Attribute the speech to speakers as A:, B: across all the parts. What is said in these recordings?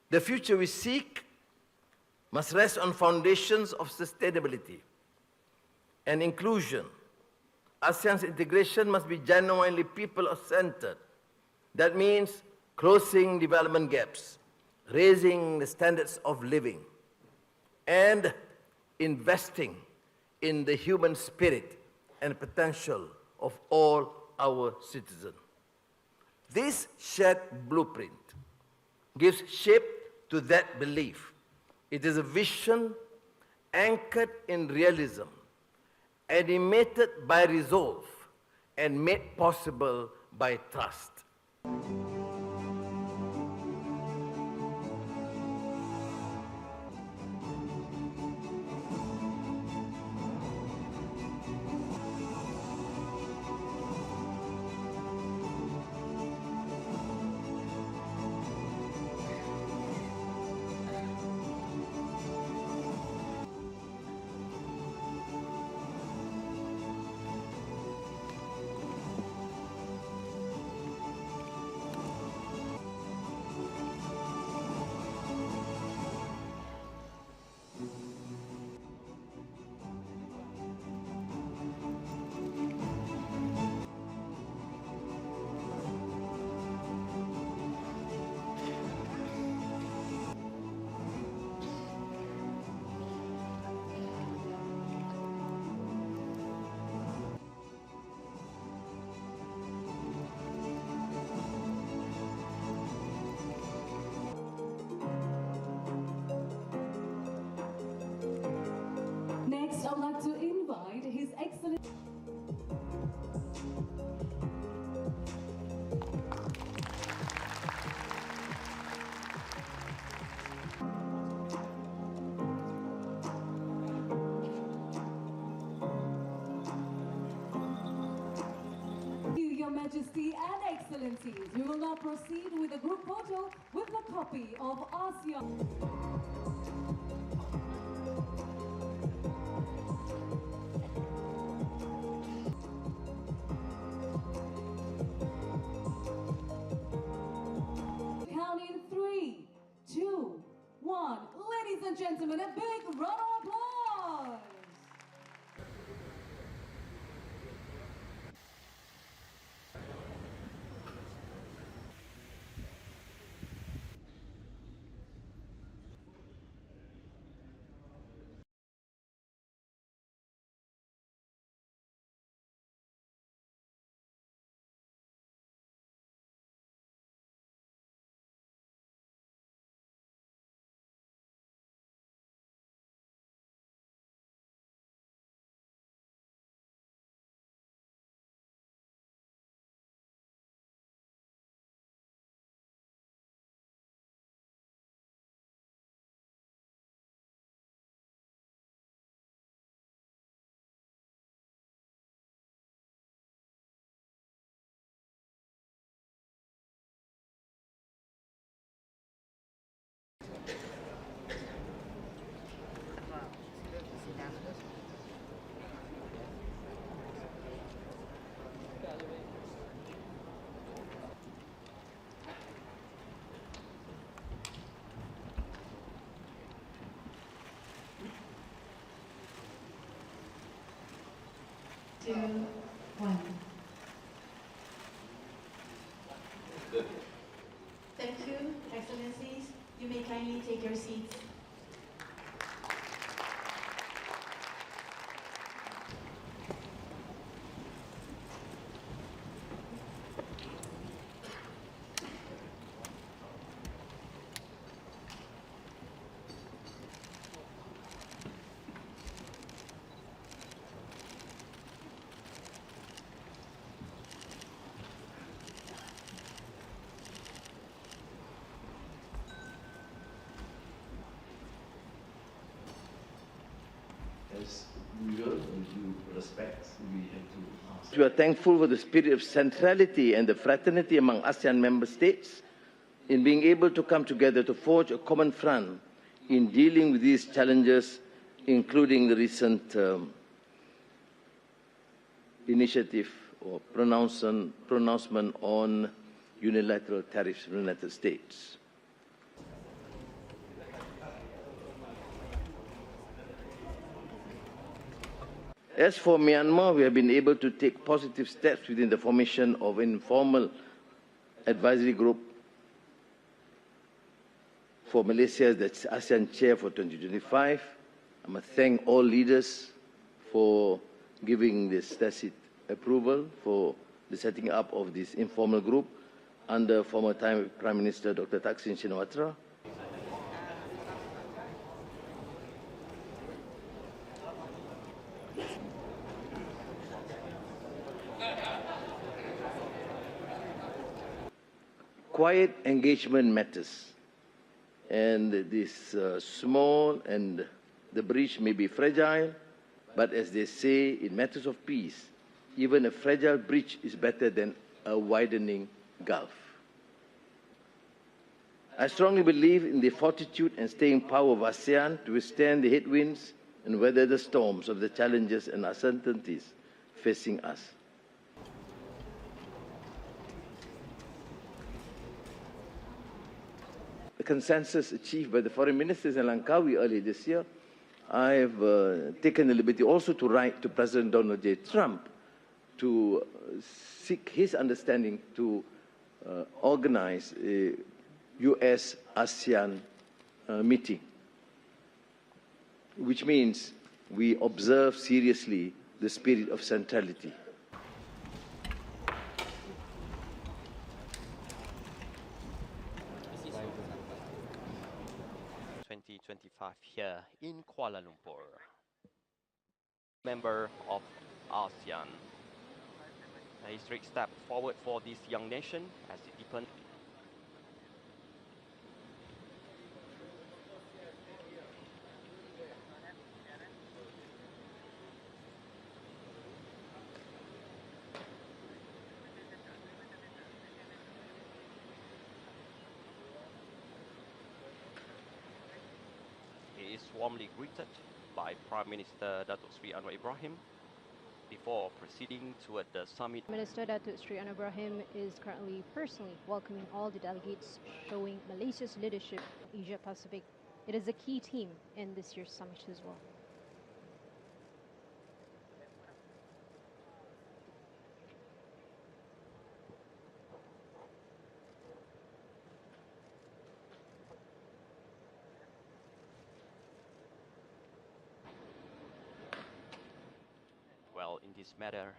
A: The future we seek must rest on foundations of sustainability and inclusion. ASEAN's integration must be genuinely people-centered. That means closing development gaps, raising the standards of living, and investing in the human spirit and potential of all our citizens. This shared blueprint gives shape to that belief. It is a vision anchored in realism, animated by resolve, and made possible by trust.
B: Next, I'd like to invite His Excellency. Your Majesty and Excellencies, we will now proceed with a group photo with a copy of ASEAN. Count in 3, 2, 1. Ladies and gentlemen, a big round of applause. Two, one.
C: Thank you, Excellencies. You may kindly take your seats.
A: As usual, with due respect, we have to ask. We are thankful for the spirit of centrality and the fraternity among ASEAN member states in being able to come together to forge a common front in dealing with these challenges, including the recent initiative or pronouncement on unilateral tariffs from the United States. As for Myanmar, we have been able to take positive steps within the formation of an informal advisory group for Malaysia as the ASEAN chair for 2025. I must thank all leaders for giving this tacit approval for the setting up of this informal group under former Prime Minister Dr. Thaksin Shinawatra. Quiet engagement matters, and this small and the bridge may be fragile, but as they say, in matters of peace, even a fragile bridge is better than a widening gulf. I strongly believe in the fortitude and staying power of ASEAN to withstand the headwinds and weather the storms of the challenges and uncertainties facing us. The consensus achieved by the foreign ministers in Langkawi earlier this year, I have taken the liberty also to write to President Donald J. Trump to seek his understanding to organize a US-ASEAN meeting, which means we observe seriously the spirit of centrality.
D: 2025 here in Kuala Lumpur. Member of ASEAN. A historic step forward for this young nation as it deepens. He is warmly greeted by Prime Minister Datuk Sri Anwar Ibrahim before proceeding toward the summit.
E: Minister Datuk Sri Anwar Ibrahim is currently personally welcoming all the delegates, showing Malaysia's leadership in Asia Pacific. It is a key theme in this year's summit as well.
D: Well, in this matter,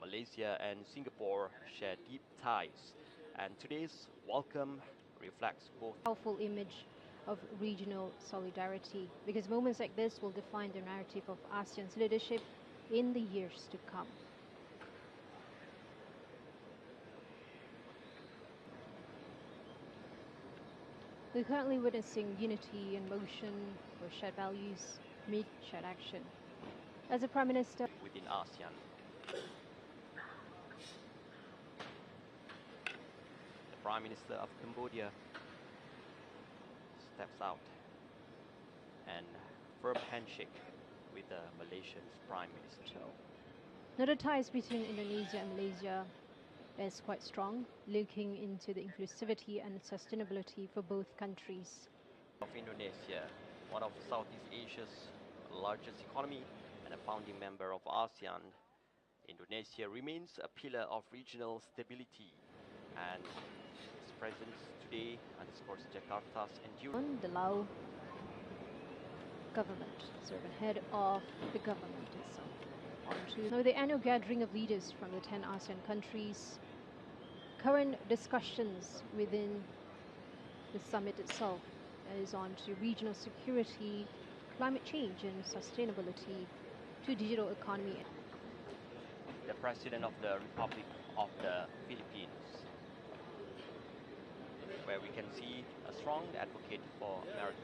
D: Malaysia and Singapore share deep ties, and today's welcome reflects both.
E: Powerful image of regional solidarity, because moments like this will define the narrative of ASEAN's leadership in the years to come. We're currently witnessing unity in motion where shared values meet shared action. As a Prime Minister
D: within ASEAN. The Prime Minister of Cambodia steps out and firm handshake with the Malaysian Prime Minister.
E: Now the ties between Indonesia and Malaysia is quite strong, looking into the inclusivity and sustainability for both countries.
D: Of Indonesia, one of Southeast Asia's largest economy and a founding member of ASEAN, Indonesia remains a pillar of regional stability, and its presence today underscores Jakarta's enduring.
E: The Lao government, servant head of the government itself. Now the annual gathering of leaders from the 10 ASEAN countries, current discussions within the summit itself is on to regional security, climate change and sustainability, to digital economy.
D: The President of the Republic of the Philippines, where we can see a strong advocate for America.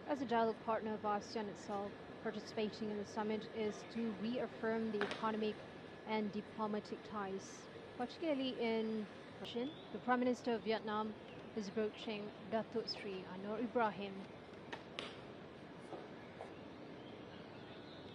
E: As a dialogue partner of ASEAN itself, participating in the summit is to reaffirm the economic and diplomatic ties, particularly in the Prime Minister of Vietnam is approaching Datuk Sri Anwar Ibrahim.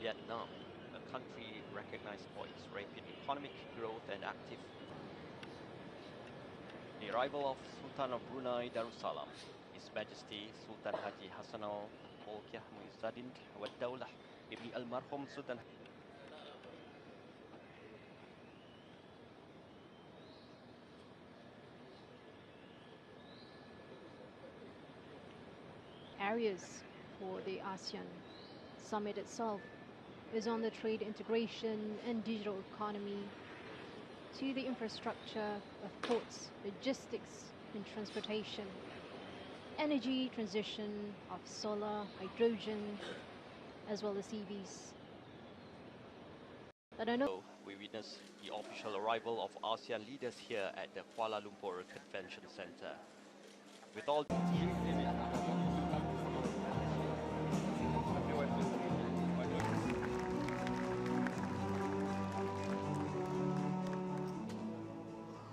D: Vietnam, a country recognized for its rapid economic growth and active. The arrival of Sultan of Brunei Darussalam, His Majesty Sultan Haji Hassanal الملكة ميزادين والدولة ابن المرحوم سلطان.
E: Areas for the ASEAN Summit itself is on the trade integration and digital economy, to the infrastructure of ports, logistics and transportation, energy transition of solar, hydrogen, as well as EVs. But I know
D: We witnessed the official arrival of ASEAN leaders here at the Kuala Lumpur Convention Center. With all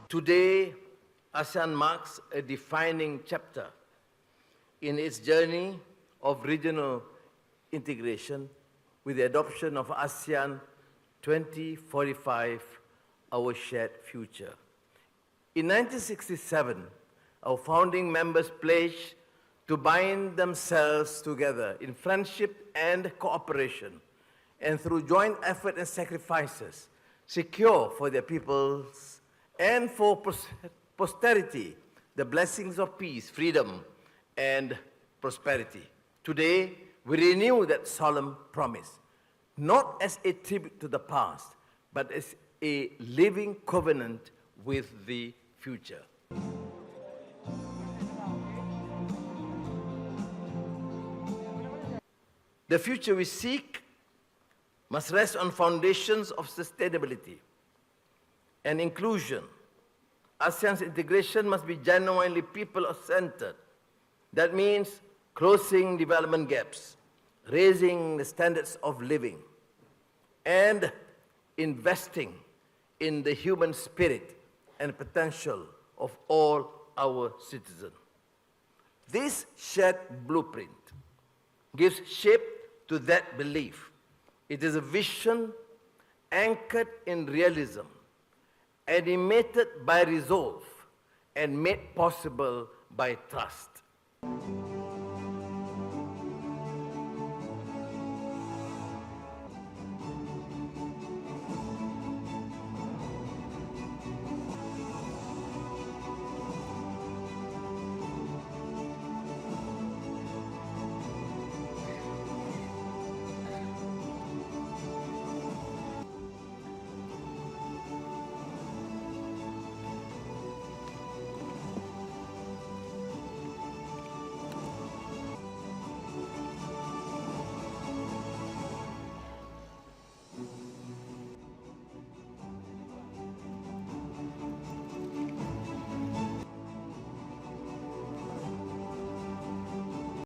A: Today, ASEAN marks a defining chapter in its journey of regional integration with the adoption of ASEAN 2045, our shared future. In 1967, our founding members pledged to bind themselves together in friendship and cooperation, and through joint effort and sacrifices, secure for their peoples and for posterity the blessings of peace, freedom, and prosperity. Today, we renew that solemn promise, not as a tribute to the past, but as a living covenant with the future. The future we seek must rest on foundations of sustainability and inclusion. ASEAN's integration must be genuinely people-centered. That means closing development gaps, raising the standards of living, and investing in the human spirit and potential of all our citizens. This shared blueprint gives shape to that belief. It is a vision anchored in realism, animated by resolve, and made possible by trust.